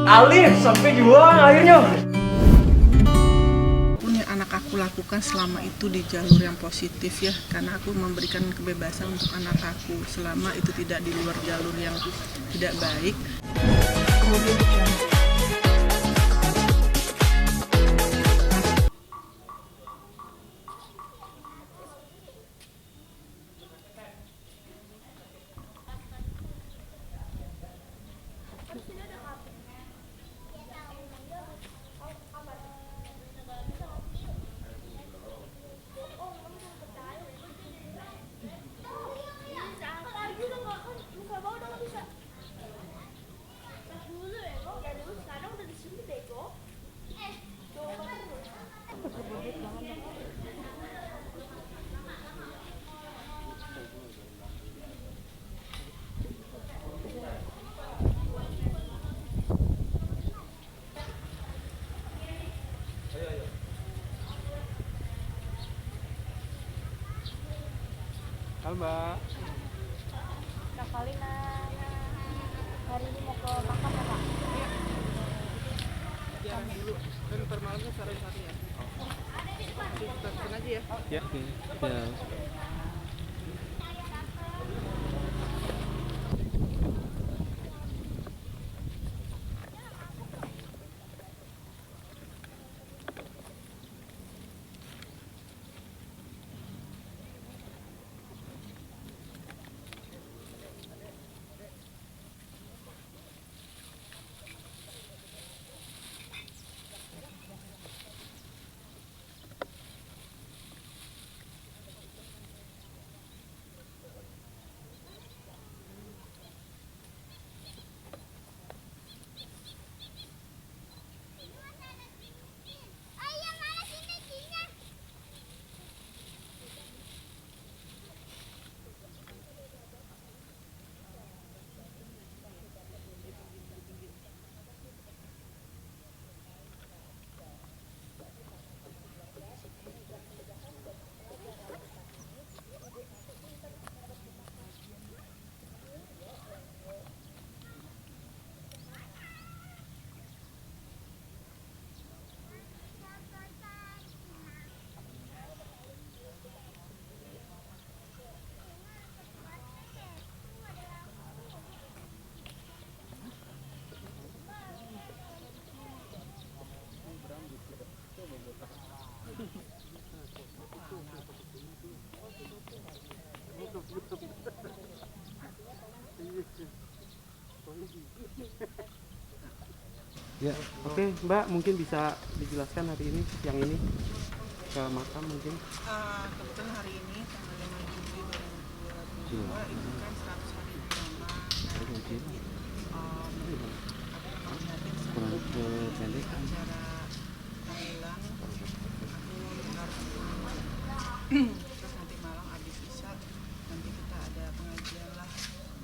Alif sampai juang akhirnya. Apapun yang anak aku lakukan selama itu di jalur yang positif ya, karena aku memberikan kebebasan untuk anak aku selama itu tidak di luar jalur yang tidak baik. Halo Mbak. Kak Kalina, hari ini mau ke makam ya Kak? Jarang dulu, kan ntar malamnya sore-sore ya. Kita aja ya. Ya, oke. Ya. Ya, oke Mbak, mungkin bisa dijelaskan hari ini, yang ini ke makam mungkin. Kebetulan hari ini tanggal 5 Juli 2022 itu kan 100 hari pertama. Kurang ke pendek kan? Acara tahlilan aku ntar terus nanti malam habis isya nanti kita ada pengajian lah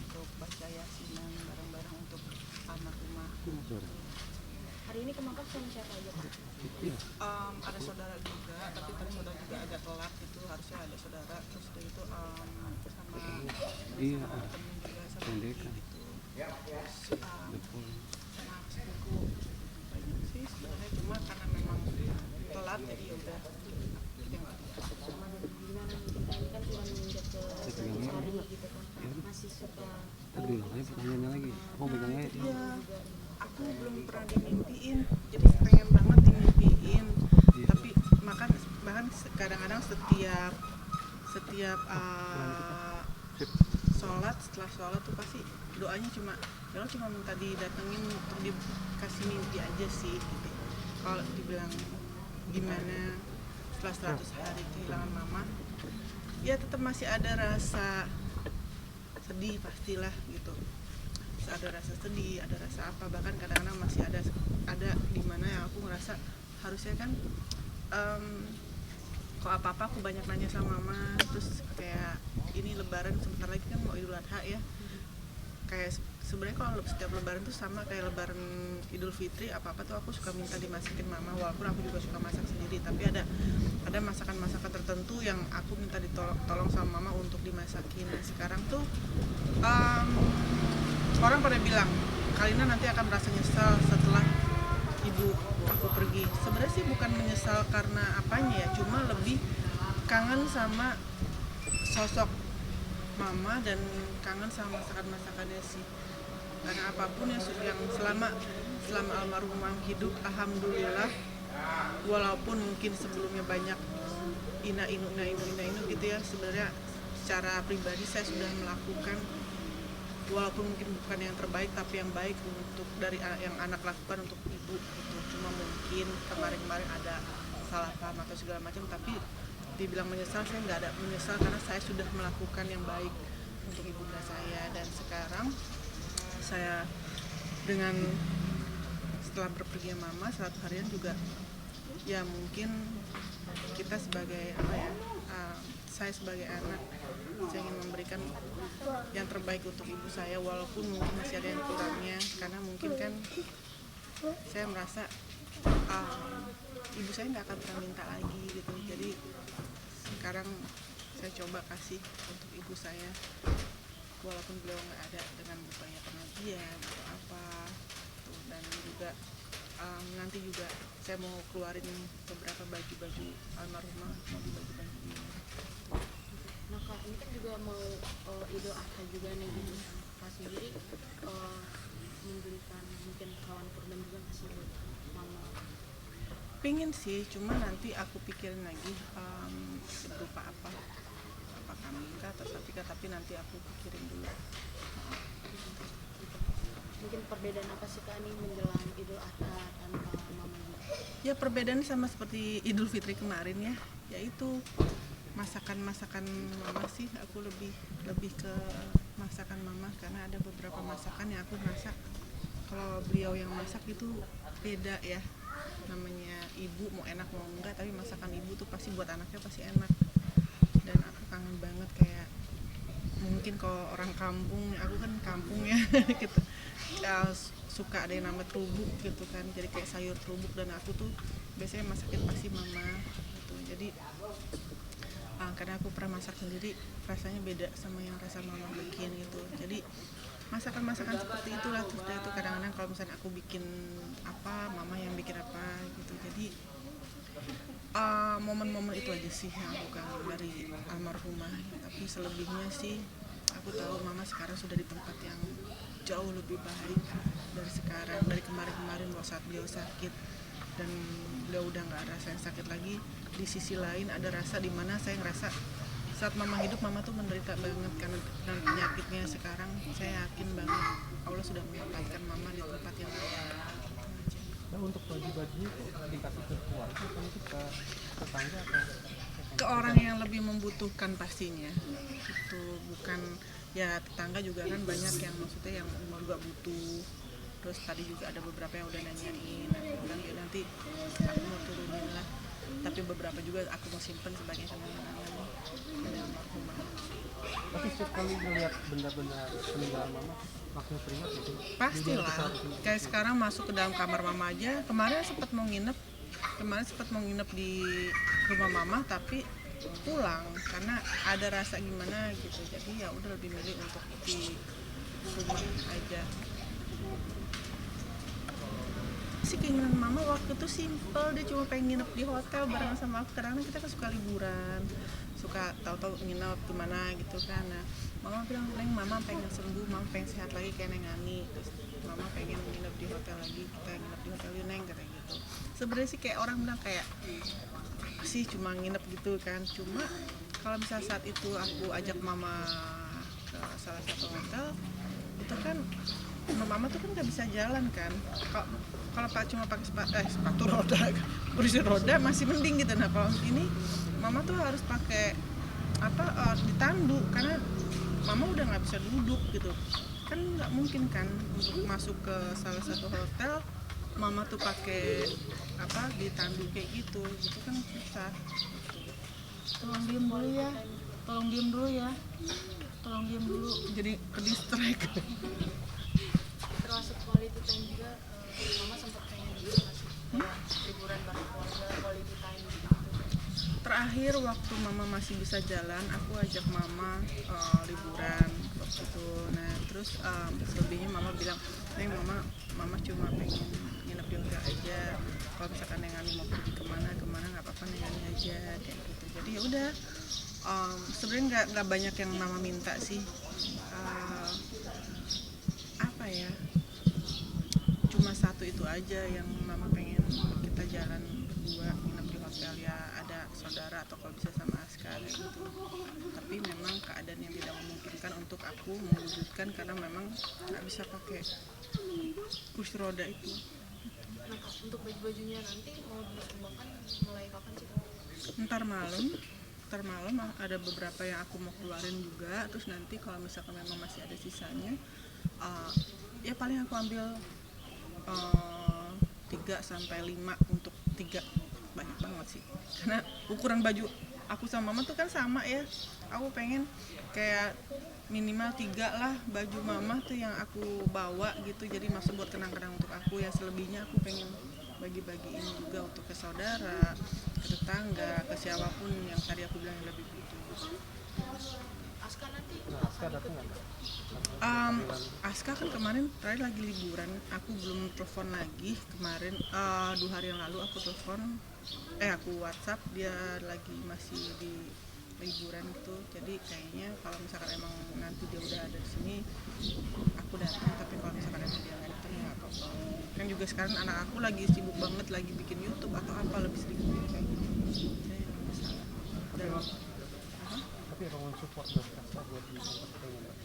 untuk baca yasinan bareng-bareng untuk almarhumah. Hari ini ke makam sama siapa aja Kak? Ada saudara juga, tapi tadi saudara juga agak telat itu, harusnya ada saudara terus dari itu sama Iya, temen juga sama pendekan. gitu. Sama sepupu banyak sih sebenarnya, cuma karena memang telat jadi ya udah kita nggak Gimana nih kita ini kan sudah menginjak ke 100 hari gitu kan Kak? Masih suka Aduh, ayo pertanyaannya lagi. Aku pegangnya. iya, aku belum pernah dimimpiin, jadi pengen banget dimimpiin. Tapi bahkan kadang-kadang setiap sholat, setelah sholat tuh pasti doanya cuma ya Allah cuma minta didatengin untuk dikasih mimpi aja sih gitu. Kalau dibilang gimana setelah 100 hari kehilangan mama, ya tetap masih ada rasa sedih pastilah gitu. Ada rasa sedih, ada rasa apa, bahkan kadang-kadang masih ada di mana yang aku ngerasa harusnya kan kok apa-apa aku banyak nanya sama mama, terus kayak ini lebaran sebentar lagi kan mau Idul Adha ya, kayak sebenarnya kalau setiap lebaran tuh sama kayak lebaran Idul Fitri, apa-apa tuh aku suka minta dimasakin mama, walaupun aku juga suka masak sendiri, tapi ada masakan-masakan tertentu yang aku minta ditolong sama mama untuk dimasakin. Nah, sekarang tuh orang pada bilang Kalina nanti akan merasa nyesal setelah menyesal karena apanya ya, cuma lebih kangen sama sosok mama dan kangen sama masakan-masakannya sih. Karena apapun yang selama almarhumah hidup, alhamdulillah, walaupun mungkin sebelumnya banyak ina inu gitu ya, sebenarnya secara pribadi saya sudah melakukan, walaupun mungkin bukan yang terbaik tapi yang baik untuk dari yang anak lakukan untuk ibu gitu. Cuma mungkin kemarin ada salah paham atau segala macam, tapi dibilang menyesal, saya nggak ada menyesal karena saya sudah melakukan yang baik untuk ibunda saya. Dan sekarang saya dengan setelah berpergian mama 100 harian juga ya, mungkin kita sebagai saya sebagai anak, saya ingin memberikan yang terbaik untuk ibu saya, walaupun mungkin masih ada yang kurangnya, karena mungkin kan saya merasa ibu saya nggak akan pernah minta lagi gitu. Jadi sekarang saya coba kasih untuk ibu saya, walaupun beliau nggak ada, dengan upaya pengajian atau apa tuh. Dan juga nanti juga saya mau keluarin beberapa baju almarhumah, mau dibagi-bagi. Nah Kak, ini kan juga mau Idul Adha juga nih gitu. Kak sendiri memberikan mungkin kawan kurban juga kasih buat mama. Pingin sih, cuma nanti aku pikirin lagi berupa apa kambing kah atau sapi kah, tapi nanti aku pikirin dulu. Mungkin perbedaan apa sih Kak nih menjelang Idul Adha tanpa mamanya? Ya perbedaannya sama seperti Idul Fitri kemarin ya, yaitu masakan mama sih. Aku lebih ke masakan mama, karena ada beberapa masakan yang aku masak kalau beliau yang masak itu beda ya. Namanya ibu, mau enak mau enggak, tapi masakan ibu tuh pasti buat anaknya pasti enak. Dan aku kangen banget, kayak mungkin kalau orang kampung, aku kan kampung ya gitu, suka ada yang nama terubuk gitu kan, jadi kayak sayur terubuk, dan aku tuh biasanya masakin pasti mama gitu. Jadi karena aku pernah masak sendiri, rasanya beda sama yang rasa mama bikin gitu. Jadi masakan seperti itulah. Terus itu kadang-kadang kalau misalnya aku bikin apa, mama yang bikin apa gitu. Jadi momen-momen itu aja sih yang aku kangen dari almarhumah. Tapi selebihnya sih aku tahu mama sekarang sudah di tempat yang jauh lebih baik dari sekarang, dari kemarin saat beliau sakit, dan beliau udah nggak rasa yang sakit lagi. Di sisi lain ada rasa dimana saya ngerasa saat mama hidup, mama tuh menderita banget karena penyakitnya. Sekarang saya yakin banget Allah sudah menempatkan mama di tempat yang layak. Nah, untuk baju-bajunya itu dikasih ke keluarga atau itu ke tetangga atau Ke orang yang lebih membutuhkan pastinya. Itu bukan ya, tetangga juga kan banyak yang maksudnya yang juga butuh. Terus tadi juga ada beberapa yang udah nanyain, aku bilang ya nanti aku mau turunin lah, tapi beberapa juga aku mau simpen sebagai kenangan dari almarhumah. tapi setiap kali melihat benda-benda peninggalan mama langsung teringat gitu? Pastilah, kayak sekarang masuk ke dalam kamar mama aja. Kemarin sempat mau nginep di rumah mama, tapi pulang karena ada rasa gimana gitu. Jadi ya udah lebih milih untuk di rumah aja. Sih keinginan mama waktu itu simple, dia cuma pengen nginep di hotel bareng sama aku. Kadang-kadang kita kan suka liburan, suka tahu-tahu nginep kemana gitu kan. Nah, mama bilang, Neng, mama pengen sembuh, mama pengen sehat lagi kayak Neng Ani. Terus mama pengen nginep di hotel lagi, kita nginep di hotel yuk Neng, kayak gitu. Sebenarnya sih kayak orang bilang kayak sih cuma nginep gitu kan. Cuma kalau misalnya saat itu aku ajak mama ke salah satu hotel, itu kan mama tuh kan nggak bisa jalan kan. Kalau cuma pakai sepatu roda, kursi roda masih mending gitu. Nah kalau ini mama tuh harus pakai ditandu, karena mama udah nggak bisa duduk gitu kan. Nggak mungkin kan untuk masuk ke salah satu hotel mama tuh pakai ditandu kayak gitu kan susah. Tolong diem dulu, jadi ke distract. Termasuk quality time juga, mama sempat pengen juga kasih liburan bareng keluarga, quality time gitu. Terakhir waktu mama masih bisa jalan, aku ajak mama liburan waktu itu. Nah terus selebihnya mama bilang, Neng, mama cuma pengen nginep di hotel aja. Kalau misalkan Neng Ani mau pergi kemana ya udah, sebenarnya nggak banyak yang mama minta sih. Apa ya, cuma satu itu aja yang mama pengen kita jalan berdua nginep di hotel, ya ada saudara atau kalau bisa sama Aska kayak gitu. Tapi memang keadaan yang tidak memungkinkan untuk aku mewujudkan karena memang nggak bisa pakai kursi roda itu. Nah Kak, untuk baju-bajunya nanti mau disumbangkan mulai kapan sih Kak? Ntar malam ada beberapa yang aku mau keluarin juga. Terus nanti kalau misalkan memang masih ada sisanya, ya paling aku ambil 3-5 untuk 3. Banyak banget sih, karena ukuran baju aku sama mama tuh kan sama ya. Aku pengen kayak minimal 3 lah baju mama tuh yang aku bawa gitu, jadi maksud buat kenang-kenang untuk aku. Ya selebihnya aku pengen bagi-bagiin juga untuk ke saudara, ke tetangga, ke siapapun yang tadi aku bilang yang lebih butuh. Aska nanti Aska datang nggak? Aska kan kemarin terakhir lagi liburan, aku belum telepon lagi. Kemarin 2 hari yang lalu aku telepon, aku WhatsApp, dia lagi masih di liburan gitu. Jadi kayaknya kalau misalkan emang nanti dia udah ada di sini, aku datang. Tapi kalau misalkan emang dia nggak datang, ya nggak apa-apa. Kan juga sekarang anak aku lagi sibuk banget, lagi bikin YouTube atau apa, lebih sering kayak gitu. Jadi nggak masalah. Tapi ruang support dari Aska buat di entertainment.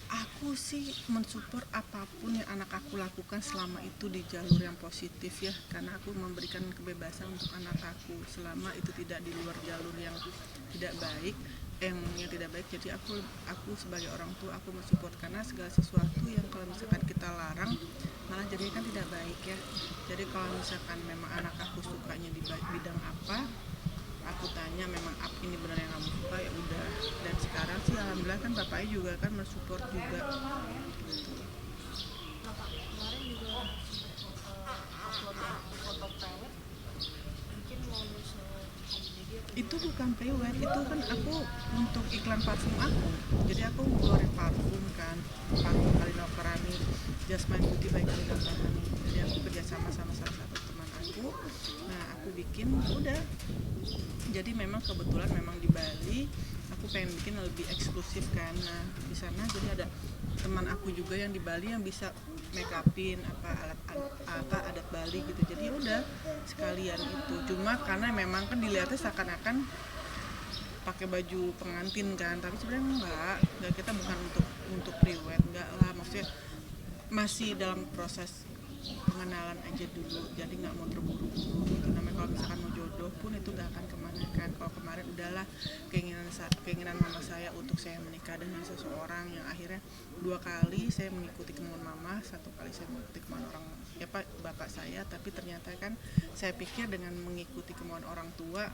Aku sih mensupport apapun yang anak aku lakukan selama itu di jalur yang positif ya, karena aku memberikan kebebasan untuk anak aku selama itu tidak di luar jalur yang tidak baik, yang tidak baik. Jadi aku sebagai orang tua aku mensupport, karena segala sesuatu yang kalau misalkan kita larang malah jadinya kan tidak baik ya. Jadi kalau misalkan memang anak aku sukanya di bidang apa, aku tanya memang ini benar yang kamu suka, ya udah. Dan sekarang sih alhamdulillah kan bapaknya juga kan mensupport juga gitu. Nah Kak, kemarin juga upload foto private, mungkin mau nyusul jadi Itu bukan priwet, itu kan aku untuk iklan parfum aku. Jadi aku ngeluarin parfum kan, parfum Kalinor Keramik, Jasmine Beauty by Kalinor Keramik. Jadi aku kerjasama sama salah satu teman aku. Nah aku bikin, udah. Jadi memang kebetulan memang di Bali aku pengen bikin lebih eksklusif kan. Nah di sana jadi ada teman aku juga yang di Bali yang bisa make upin apa adat Bali gitu. Jadi udah sekalian itu. Cuma karena memang kan dilihatnya seakan-akan pakai baju pengantin kan, tapi sebenarnya enggak, kita bukan untuk priwet, enggak lah. Maksudnya masih dalam proses pengenalan aja dulu, jadi nggak mau terburu-buru gitu. Namanya kalau misalkan mau jodoh pun itu nggak akan kemana kan. Kalau kemarin udahlah keinginan mama saya untuk saya menikah dengan seseorang yang akhirnya 2 kali saya mengikuti kemauan mama, 1 kali saya mengikuti kemauan bapak saya. Tapi ternyata kan saya pikir dengan mengikuti kemauan orang tua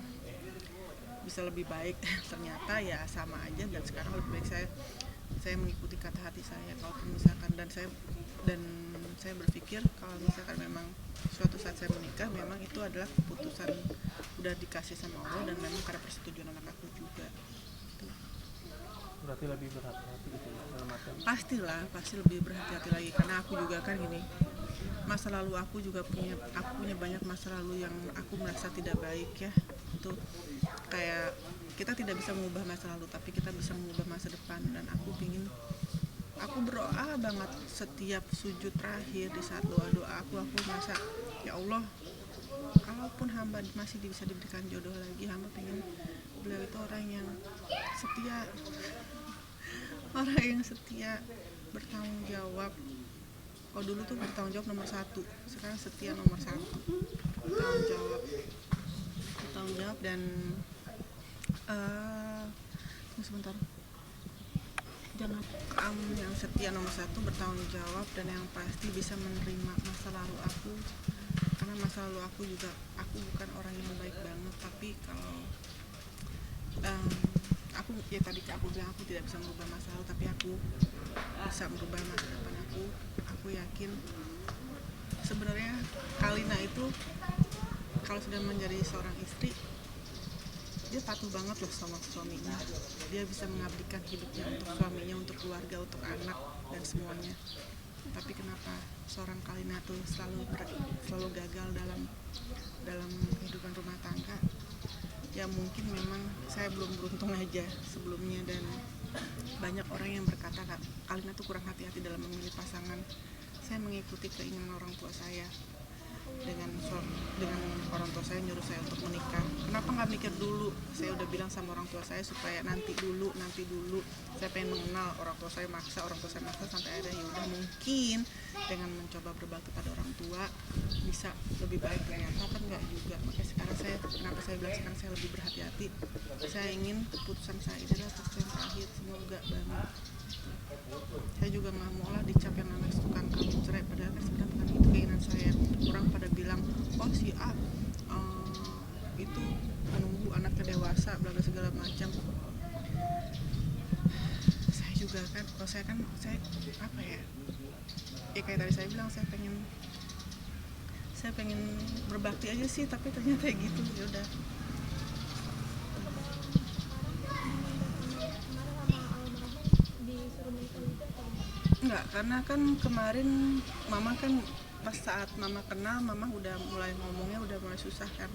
bisa lebih baik. Ternyata ya sama aja, dan sekarang lebih baik saya mengikuti kata hati saya. Kalaupun misalkan dan saya berpikir kalau misalkan memang suatu saat saya menikah, memang itu adalah keputusan udah dikasih sama Allah dan memang karena persetujuan anak aku juga. Berarti lebih berhati-hati gitu ya dalam artian. Pasti lebih berhati-hati lagi, karena aku juga kan gini, masa lalu aku punya banyak masa lalu yang aku merasa tidak baik ya. Itu kayak kita tidak bisa mengubah masa lalu, tapi kita bisa mengubah masa depan. Dan aku berdoa banget setiap sujud terakhir di saat doa aku merasa, ya Allah, kalaupun hamba masih bisa diberikan jodoh lagi, hamba pengen beliau itu orang yang setia, bertanggung jawab. Kalau dulu tuh bertanggung jawab nomor 1, sekarang setia nomor 1. Bertanggung jawab dan sebentar. Jangan yang setia nomor 1, bertanggung jawab, dan yang pasti bisa menerima masa lalu aku. Karena masa lalu aku bukan orang yang baik banget, tapi kalau aku ya tadi aku bilang aku tidak bisa merubah masa lalu, tapi aku bisa merubah masa depan aku. Aku yakin sebenarnya Kalina itu kalau sudah menjadi seorang istri, dia patuh banget loh sama suaminya. Dia bisa mengabdikan hidupnya untuk suaminya, untuk keluarga, untuk anak dan semuanya. Tapi kenapa seorang Kalina tuh selalu gagal dalam kehidupan rumah tangga? ya mungkin memang saya belum beruntung aja sebelumnya, dan banyak orang yang berkata Alina tuh kurang hati-hati dalam memilih pasangan. Saya mengikuti keinginan orang tua saya, dengan orang tua saya nyuruh saya untuk menikah. Kenapa nggak mikir dulu? Saya udah bilang sama orang tua saya supaya nanti dulu. Saya pengen mengenal orang tua saya maksa sampai akhirnya ya udah, mungkin dengan mencoba berbakti pada orang tua bisa lebih baik. Ternyata kan nggak juga. Makanya sekarang kenapa saya bilang sekarang saya lebih berhati-hati. Saya ingin keputusan saya ini adalah keputusan yang terakhir, semoga banget. Saya juga nggak mau lah dicap yang namanya tukang kawin cerai, padahal kan sebenarnya bukan itu keinginan saya. Orang pada bilang, oh si A itu menunggu anaknya dewasa, bla bla segala macam. Saya juga kan, kalau saya apa ya? Ya kayak tadi saya bilang, saya pengen berbakti aja sih, tapi ternyata kayak gitu. Ya udah. Enggak, karena kan kemarin mama kan pas saat mama kenal, mama udah mulai ngomongnya udah mulai susah kan,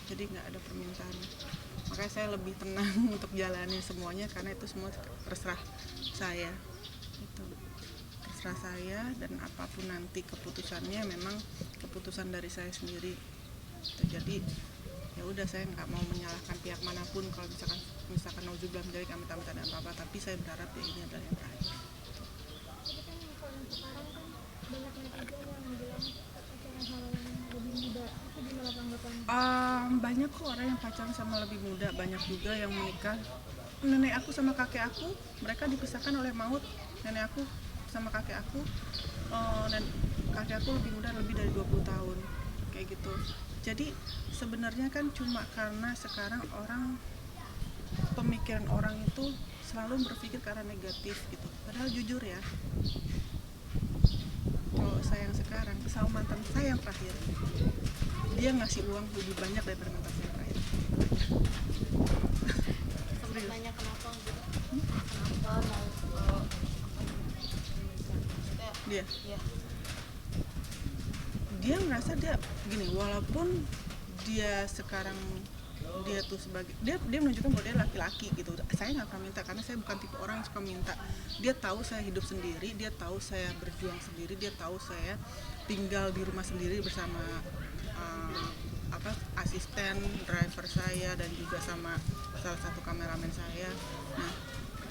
jadi nggak ada permintaan. Makanya saya lebih tenang untuk jalanin semuanya, karena itu semua terserah saya, itu terserah saya, dan apapun nanti keputusannya memang keputusan dari saya sendiri. Jadi ya udah, saya nggak mau menyalahkan pihak manapun. Kalau misalkan nauzubillah dari kami tak ada apa-apa, tapi saya berharap ya ini adalah yang terakhir. Banyak kok orang yang pacaran sama lebih muda, banyak juga yang menikah. Nenek aku sama kakek aku, mereka dipisahkan oleh maut. Nenek aku sama kakek aku, dan kakek aku lebih muda, lebih dari 20 tahun kayak gitu. Jadi sebenarnya kan cuma karena sekarang pemikiran orang itu selalu berpikir karena negatif gitu. Padahal jujur ya, kalau saya yang sekarang sama mantan saya yang terakhir, dia ngasih uang lebih banyak daripada mantan saya yang terakhir. Sempat nanya kenapa gitu? Kenapa mau Dia ya dia ngerasa dia gini, walaupun dia sekarang dia tuh sebagai dia menunjukkan bahwa dia laki-laki gitu. Saya nggak akan minta, karena saya bukan tipe orang yang suka minta. Dia tahu saya hidup sendiri, dia tahu saya berjuang sendiri, dia tahu saya tinggal di rumah sendiri bersama asisten driver saya dan juga sama salah satu kameramen saya. Nah,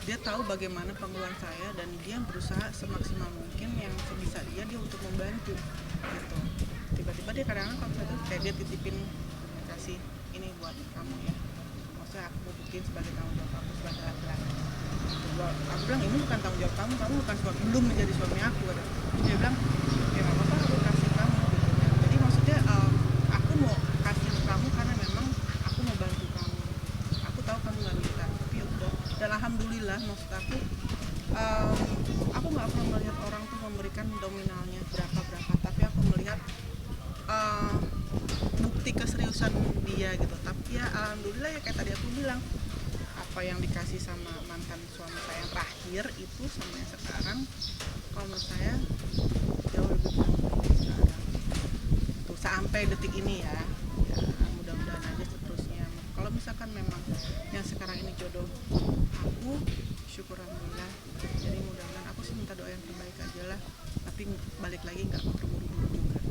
dia tahu bagaimana pengeluaran saya, dan dia berusaha semaksimal mungkin yang sebisa dia untuk membantu gitu. Tiba-tiba dia kadang-kadang kalau misalnya kayak dia titipin, kasih ini buat kamu ya, maksudnya aku mau buktiin sebagai tanggung jawab aku sebagai laki-laki. Aku bilang ini bukan tanggung jawab kamu bukan belum menjadi suami aku. Dia bilang ya nggak apa-apa, aku kasih kamu gitu. Jadi maksudnya aku mau kasih kamu karena memang aku mau bantu kamu. Aku tahu kamu nggak minta, tapi ya udah. Dan alhamdulillah, maksud aku nggak pernah melihat orang tuh memberikan nominalnya berapa, tapi aku melihat bukti keseriusan dia gitu. Tapi ya alhamdulillah, ya kayak tadi aku bilang, apa yang dikasih sama mantan suami saya yang terakhir itu sama yang sekarang, kalau menurut saya jauh lebih baik sekarang tuh, sampai detik ini ya mudah-mudahan aja seterusnya. Kalau misalkan memang yang sekarang ini jodoh aku, syukur alhamdulillah. Jadi mudah-mudahan, aku sih minta doa yang terbaik aja lah, tapi balik lagi nggak memperburuk juga.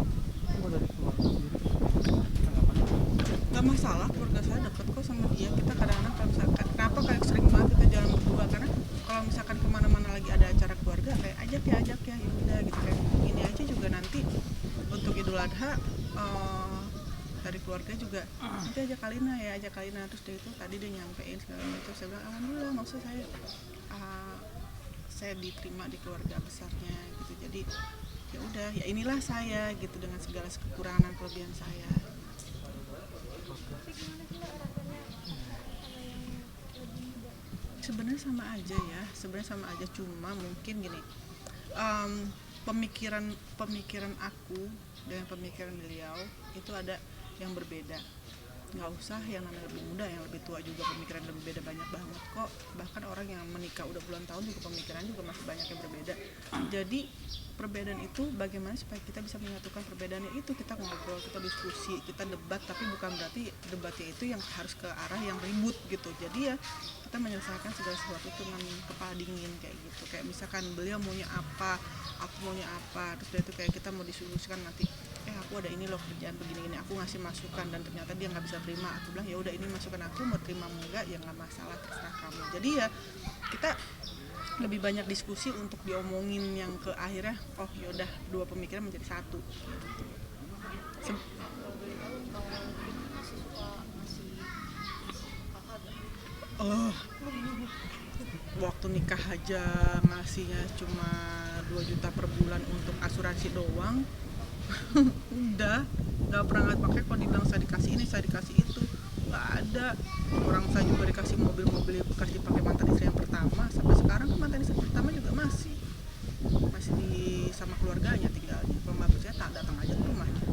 Gak masalah, keluarga saya deket kok sama dia. Kita kadang-kadang kalau misalkan, kenapa kayak sering banget kita jalan berdua, karena kalau misalkan kemana-mana lagi ada acara keluarga, kayak ajak ya udah gitu. Kayak ini aja juga nanti untuk Idul Adha, dari keluarga juga nanti ajak Alina. Terus dia itu tadi dia nyampein segala macam. Saya bilang alhamdulillah, maksud saya diterima di keluarga besarnya gitu. Jadi ya udah, ya inilah saya gitu, dengan segala kekurangan dan kelebihan saya. Sebenarnya sama aja, cuma mungkin gini, pemikiran aku dengan pemikiran beliau itu ada yang berbeda. nggak usah yang namanya lebih muda, yang lebih tua juga pemikiran lebih beda banyak banget kok. Bahkan orang yang menikah udah puluhan tahun juga pemikiran juga masih banyak yang berbeda. Jadi perbedaan itu bagaimana supaya kita bisa menyatukan perbedaannya itu, kita ngobrol, kita diskusi, kita debat, tapi bukan berarti debatnya itu yang harus ke arah yang ribut gitu. Jadi ya kita menyelesaikan segala sesuatu dengan kepala dingin kayak gitu. Kayak misalkan beliau maunya apa, aku maunya apa, terus dia itu kayak kita mau diskusikan nanti, aku ada ini loh kerjaan begini-gini, aku ngasih masukan dan ternyata dia nggak bisa terima, aku bilang ya udah ini masukan aku, mau terima mau enggak ya nggak masalah, terserah kamu. Jadi ya kita lebih banyak diskusi untuk diomongin yang ke akhirnya oh yaudah dua pemikiran menjadi satu. Kalau boleh tahu kalau ini masih suka ngasih kakak gak? Waktu nikah aja ngasihnya cuma 2 juta per bulan untuk asuransi doang. Udah nggak pernah pakai. Kalau dibilang saya dikasih ini saya dikasih itu, nggak ada. Orang saya juga dikasih mobil-mobil bekas dipakai mantan istri yang pertama, sampai sekarang kan mantan istri pertama juga masih di sama keluarganya tinggalnya. Pembantu saya tak datang aja ke rumahnya.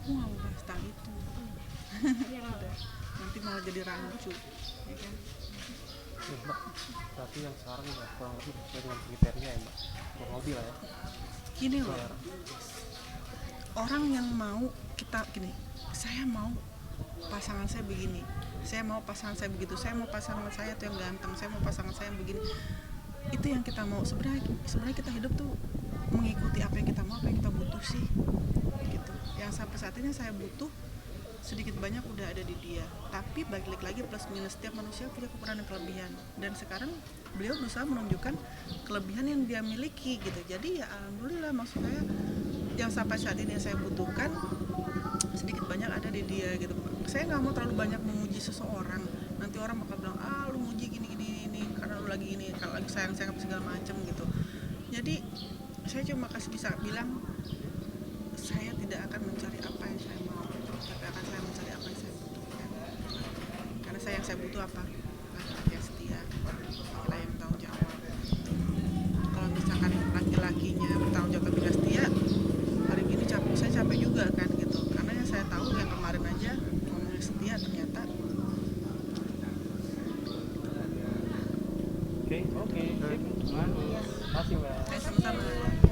Aku nggak mau bahas tentang itu. Udah, nanti malah jadi rancu, ya kan? Ya, Mbak, berarti yang sekarang udah kurang lebih sesuai dengan kriteria ya Mbak, kurang lebih lah ya. Gini loh, orang yang mau kita gini, saya mau pasangan saya begini, saya mau pasangan saya begitu, saya mau pasangan saya tuh yang ganteng, saya mau pasangan saya yang begini, itu yang kita mau. Sebenarnya kita hidup tuh mengikuti apa yang kita mau, apa yang kita butuh sih gitu. Yang sampai saat ini saya butuh sedikit banyak udah ada di dia, tapi balik lagi plus minus, setiap manusia punya kekurangan dan kelebihan, dan sekarang beliau berusaha menunjukkan kelebihan yang dia miliki gitu. Jadi ya alhamdulillah, maksud saya yang sampai saat ini yang saya butuhkan sedikit banyak ada di dia gitu. Saya nggak mau terlalu banyak memuji seseorang, nanti orang bakal bilang lu muji gini karena lu lagi ini, kalau lagi sayang segala macem gitu. Jadi saya cuma bisa bilang saya tidak akan mencari apa yang saya mau, tapi akan saya mencari apa yang saya butuhkan. Karena yang saya butuh apa? Laki-laki yang setia, laki-laki yang bertanggung jawab. Kalau misalkan laki-lakinya bertanggung jawab tapi nggak setia, hari ini saya capek juga kan gitu. Karena yang saya tahu yang kemarin aja ngomongnya setia ternyata. Oke, sip. Terima kasih Mbak. Sama-sama.